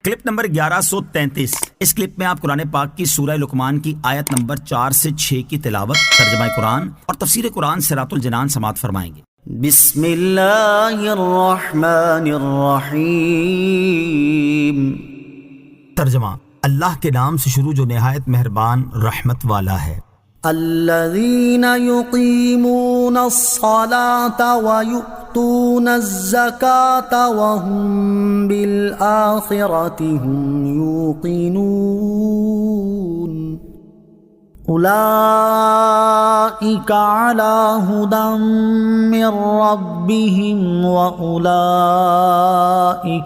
Clip number 1133۔ اس clip میں آپ قرآن پاک کی سورہ لقمان کی آیت نمبر 4 سے 6 کی تلاوت، ترجمہ قرآن اور تفسیر قرآن صراط الجنان سماعت فرمائیں گے۔ بسم اللہ الرحمن الرحیم۔ ترجمہ: اللہ کے نام سے شروع جو نہایت مہربان رحمت والا ہے۔ الذین یقیمون الصلاة ویؤتون الزکاة وهم بالآخرة هم یوقنون اولئک علی ھدی من ربهم واولئک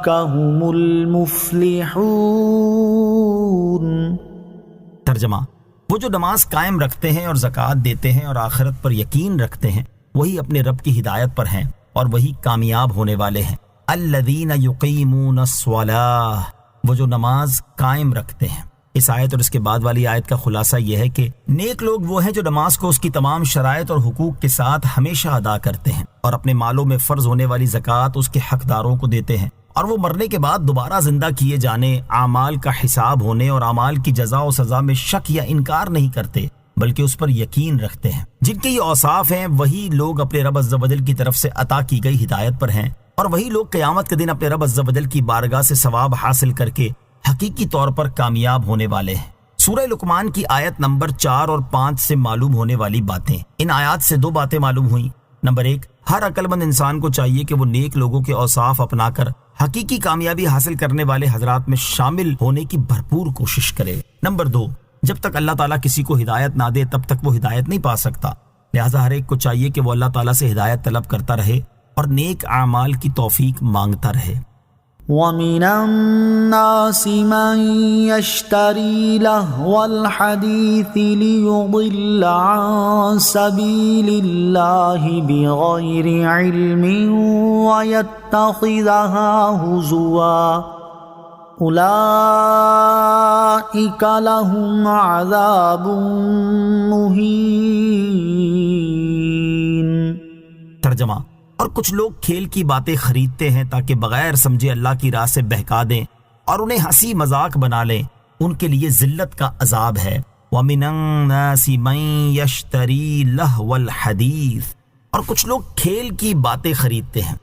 هم المفلحون۔ ترجمہ: وہ جو نماز قائم رکھتے ہیں اور زکوٰۃ دیتے ہیں اور آخرت پر یقین رکھتے ہیں، وہی اپنے رب کی ہدایت پر ہیں اور وہی کامیاب ہونے والے ہیں۔ الذین یقیمون الصلاۃ، وہ جو نماز قائم رکھتے ہیں۔ اس آیت اور اس کے بعد والی آیت کا خلاصہ یہ ہے کہ نیک لوگ وہ ہیں جو نماز کو اس کی تمام شرائط اور حقوق کے ساتھ ہمیشہ ادا کرتے ہیں اور اپنے مالوں میں فرض ہونے والی زکوٰۃ اس کے حقداروں کو دیتے ہیں، اور وہ مرنے کے بعد دوبارہ زندہ کیے جانے، اعمال کا حساب ہونے اور اعمال کی جزا و سزا میں شک یا انکار نہیں کرتے بلکہ اس پر یقین رکھتے ہیں۔ جن کے یہ اوصاف ہیں وہی لوگ اپنے رب عز و جل کی طرف سے عطا کی گئی ہدایت پر ہیں، اور وہی لوگ قیامت کے دن اپنے رب عز و جل کی بارگاہ سے ثواب حاصل کر کے حقیقی طور پر کامیاب ہونے والے ہیں۔ سورہ لقمان کی آیت نمبر 4 اور 5 سے معلوم ہونے والی باتیں۔ ان آیات سے 2 باتیں معلوم ہوئیں۔ نمبر 1، ہر عقل مند انسان کو چاہیے کہ وہ نیک لوگوں کے اوصاف اپنا کر حقیقی کامیابی حاصل کرنے والے حضرات میں شامل ہونے کی بھرپور کوشش کرے۔ نمبر 2، جب تک اللہ تعالیٰ کسی کو ہدایت نہ دے تب تک وہ ہدایت نہیں پا سکتا، لہٰذا ہر ایک کو چاہیے کہ وہ اللہ تعالیٰ سے ہدایت طلب کرتا رہے اور نیک اعمال کی توفیق مانگتا رہے۔ وَمِنَ النَّاسِ مَن يَشْتَرِي لَهْوَ الْحَدِيثِ لِيُضِلَّ عَن سَبِيلِ اللَّهِ بِغَيْرِ عِلْمٍ وَيَتَّخِذَهَا هُزُوًا أُولَئِكَ لَهُمْ عَذَابٌ مُهِينٌ۔ ترجمہ: اور کچھ لوگ کھیل کی باتیں خریدتے ہیں تاکہ بغیر سمجھے اللہ کی راہ سے بہکا دیں اور انہیں ہنسی مذاق بنا لیں، ان کے لیے ذلت کا عذاب ہے۔ وَمِنَ النَّاسِ مَن يَشْتَرِي لَهْوَ الْحَدِيثِ، اور کچھ لوگ کھیل کی باتیں خریدتے ہیں۔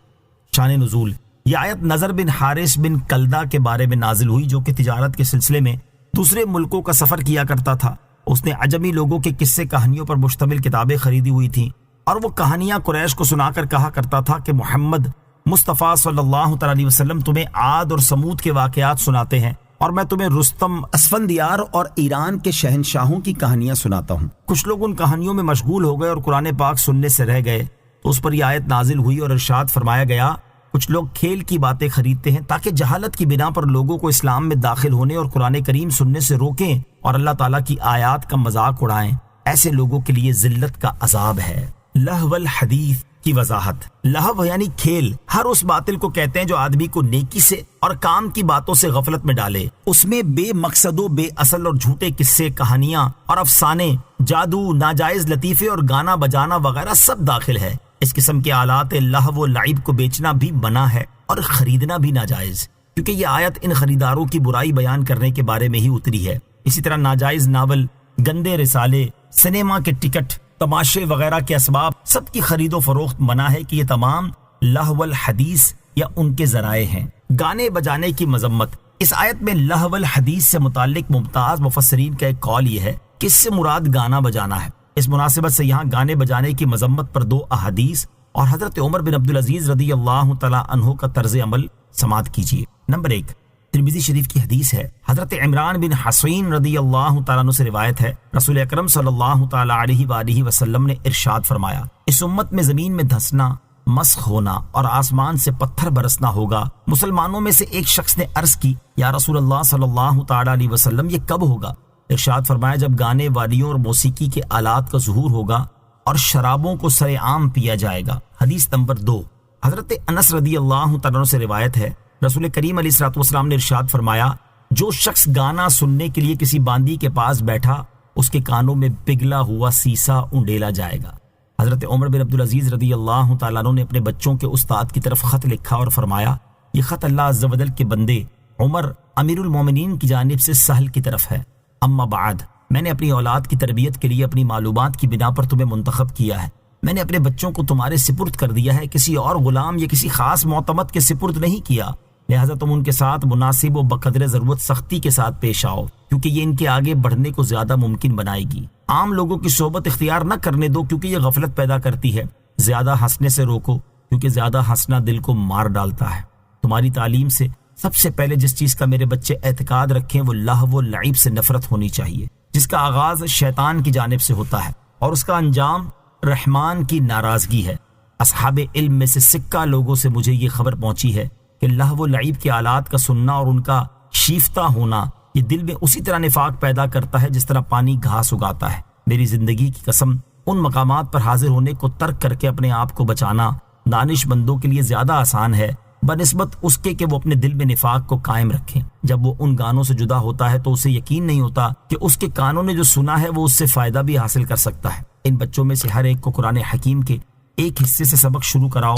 شان نزول: یہ آیت نضر بن حارث بن کلدہ کے بارے میں نازل ہوئی جو کہ تجارت کے سلسلے میں دوسرے ملکوں کا سفر کیا کرتا تھا۔ اس نے عجمی لوگوں کے قصے کہانیوں پر مشتمل کتابیں خریدی ہوئی تھیں، اور وہ کہانیاں قریش کو سنا کر کہا کرتا تھا کہ محمد مصطفیٰ صلی اللہ تعالی علیہ وسلم تمہیں عاد اور سمود کے واقعات سناتے ہیں، اور میں تمہیں رستم، اسفندیار اور ایران کے شہنشاہوں کی کہانیاں سناتا ہوں۔ کچھ لوگ ان کہانیوں میں مشغول ہو گئے اور قرآن پاک سننے سے رہ گئے، تو اس پر یہ آیت نازل ہوئی اور ارشاد فرمایا گیا، کچھ لوگ کھیل کی باتیں خریدتے ہیں تاکہ جہالت کی بنا پر لوگوں کو اسلام میں داخل ہونے اور قرآن کریم سننے سے روکیں اور اللہ تعالیٰ کی آیات کا مذاق اڑائیں۔ ایسے لوگوں کے لیے ذلت کا عذاب ہے۔ لہو الحدیث کی وضاحت: لہو یعنی کھیل ہر اس باطل کو کہتے ہیں جو آدمی کو نیکی سے اور کام کی باتوں سے غفلت میں ڈالے۔ اس میں بے مقصد و بے اصل اور جھوٹے قصے، کہانیاں اور افسانے، جادو، ناجائز لطیفے اور گانا بجانا وغیرہ سب داخل ہے۔ اس قسم کے آلات لہو و لعب کو بیچنا بھی منع ہے اور خریدنا بھی ناجائز، کیونکہ یہ آیت ان خریداروں کی برائی بیان کرنے کے بارے میں ہی اتری ہے۔ اسی طرح ناجائز ناول، گندے رسالے، سنیما کے ٹکٹ، تماشے وغیرہ کے اسباب سب کی خرید و فروخت منع ہے کہ یہ تمام لہو الحدیث یا ان کے ذرائع ہیں۔ گانے بجانے کی مذمت: اس آیت میں لہو الحدیث سے متعلق ممتاز مفسرین کا ایک قول یہ ہے کہ اس سے مراد گانا بجانا ہے۔ اس مناسبت سے یہاں گانے بجانے کی مذمت پر 2 احادیث اور حضرت عمر بن عبدالعزیز رضی اللہ تعالیٰ عنہ کا طرز عمل سماعت کیجیے۔ نمبر 1، ترمذی شریف کی حدیث ہے، حضرت عمران بن حسین رضی اللہ تعالیٰ عنہ سے روایت ہے، رسول اکرم صلی اللہ تعالیٰ علیہ وآلہ وسلم نے ارشاد فرمایا، اس امت میں زمین میں دھسنا، مسخ ہونا اور آسمان سے پتھر برسنا ہوگا۔ مسلمانوں میں سے ایک شخص نے عرض کی، یا رسول اللہ صلی اللہ تعالیٰ علیہ وسلم یہ کب ہوگا؟ ارشاد فرمایا، جب گانے والیوں اور موسیقی کے آلات کا ظہور ہوگا اور شرابوں کو سرے عام پیا جائے گا۔ حدیث نمبر 2، حضرت انس رضی اللہ تعالیٰ عنہ سے روایت ہے، رسول کریم علیہ الصلوۃ والسلام نے ارشاد فرمایا، جو شخص گانا سننے کے لیے کسی باندی کے پاس بیٹھا اس کے کانوں میں پگھلا ہوا سیسا اونڈیلا جائے گا۔ حضرت عمر بن عبدالعزیز رضی اللہ تعالیٰ عنہ نے اپنے بچوں کے استاد کی طرف خط لکھا اور فرمایا، یہ خط اللہ عز و جل کے بندے عمر امیر المومنین کی جانب سے سہل کی طرف ہے، اما بعد، میں نے اپنی اولاد کی تربیت کے لیے اپنی معلومات کی بنا پر تمہیں منتخب کیا ہے۔ میں نے اپنے بچوں کو تمہارے سپرد کر دیا ہے، کسی اور غلام یا کسی خاص معتمد کے سپرد نہیں کیا، لہٰذا تم ان کے ساتھ مناسب و بقدر ضرورت سختی کے ساتھ پیش آؤ، کیونکہ یہ ان کے آگے بڑھنے کو زیادہ ممکن بنائے گی۔ عام لوگوں کی صحبت اختیار نہ کرنے دو، کیونکہ یہ غفلت پیدا کرتی ہے۔ زیادہ ہنسنے سے روکو، کیونکہ زیادہ ہنسنا دل کو مار ڈالتا ہے۔ تمہاری تعلیم سے سب سے پہلے جس چیز کا میرے بچے اعتقاد رکھیں وہ لہو و لعب سے نفرت ہونی چاہیے، جس کا آغاز شیطان کی جانب سے ہوتا ہے اور اس کا انجام رحمان کی ناراضگی ہے۔ اصحاب علم میں سے سکہ لوگوں سے مجھے یہ خبر پہنچی ہے کہ لہو و لعب کے آلات کا سننا اور ان کا شیفتہ ہونا یہ دل میں اسی طرح نفاق پیدا کرتا ہے جس طرح پانی گھاس اگاتا ہے۔ میری زندگی کی قسم، ان مقامات پر حاضر ہونے کو ترک کر کے اپنے آپ کو بچانا دانش مندوں کے لیے زیادہ آسان ہے بنسبت اس کے کہ وہ اپنے دل میں نفاق کو قائم رکھیں۔ جب وہ ان گانوں سے جدا ہوتا ہے تو اسے یقین نہیں ہوتا کہ اس کے کانوں نے جو سنا ہے وہ اس سے فائدہ بھی حاصل کر سکتا ہے۔ ان بچوں میں سے ہر ایک کو قرآن حکیم کے ایک حصے سے سبق شروع کراؤ،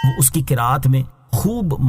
وہ اس کی قرات میں خوب